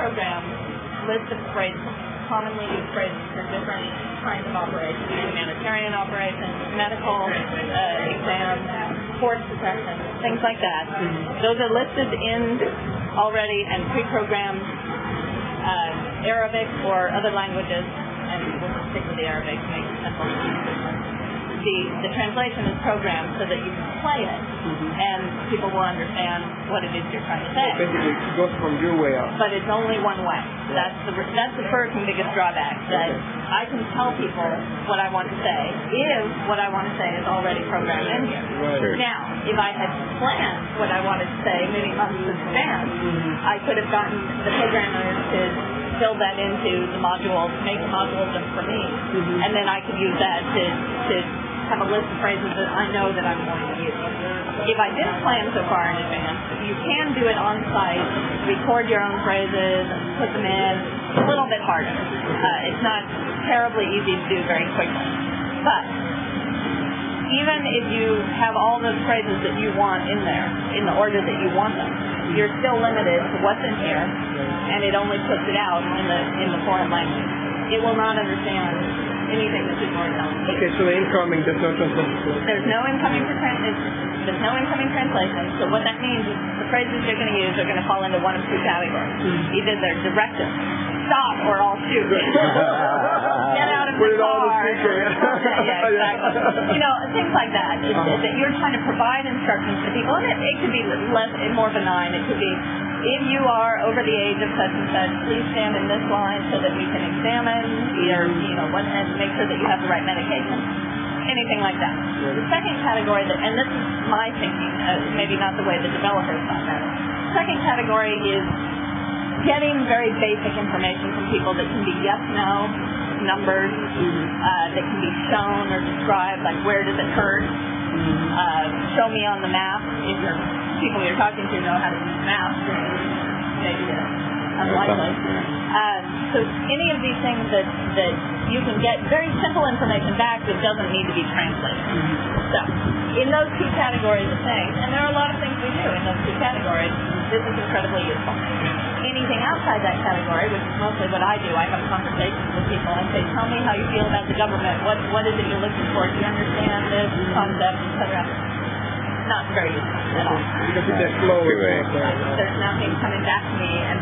pre-programmed list of phrases, commonly used phrases for different kinds of operations, humanitarian operations, medical exams, force protection, things like that. Those are listed in already and pre-programmed Arabic or other languages, and we'll just stick with the Arabic to make it simple. The translation is programmed so that you can play it, and people will understand what it is you're trying to say. So basically, it goes from your way out. But it's only one way. Yeah. That's the first and biggest drawback, that I can tell people what I want to say if what I want to say is already programmed in here. Right. Sure. Now, if I had planned what I wanted to say many months in advance, I could have gotten the programmers to fill that into the modules, make the modules just for me, and then I could use that to have a list of phrases that I know that I'm going to use. If I didn't plan so far in advance, you can do it on site, record your own phrases, and put them in. It's a little bit harder. It's not terribly easy to do very quickly. But even if you have all those phrases that you want in there, in the order that you want them, you're still limited to what's in here, and it only puts it out in the foreign language. It will not understand anything that people are telling you. Okay, so the incoming does not translate. There's no incoming translation. So what that means is the phrases you're going to use are going to fall into one of two categories. Either they're directives, stop or I'll shoot. Get out of the car. Yeah, exactly. Things like that. That you're trying to provide instructions to people, and it could be more benign. It could be, if you are over the age of such and such, please stand in this line so that we can examine and make sure that you have the right medication. Anything like that. The second category, and this is my thinking, maybe not the way the developers thought that. The second category is getting very basic information from people that can be yes/no, numbers, that can be shown or described, like where does it hurt? Show me on the map. If people you're talking to know how to use maps, maybe unlikely. So any of these things that you can get very simple information back that doesn't need to be translated. So in those two categories of things, and there are a lot of things we do in those two categories, this is incredibly useful. Anything outside that category, which is mostly what I do, I have conversations with people and say, tell me how you feel about the government. What is it you're looking for? Do you understand this concept, etc.? Not very useful at all. Because it's slow. There's nothing coming back to me and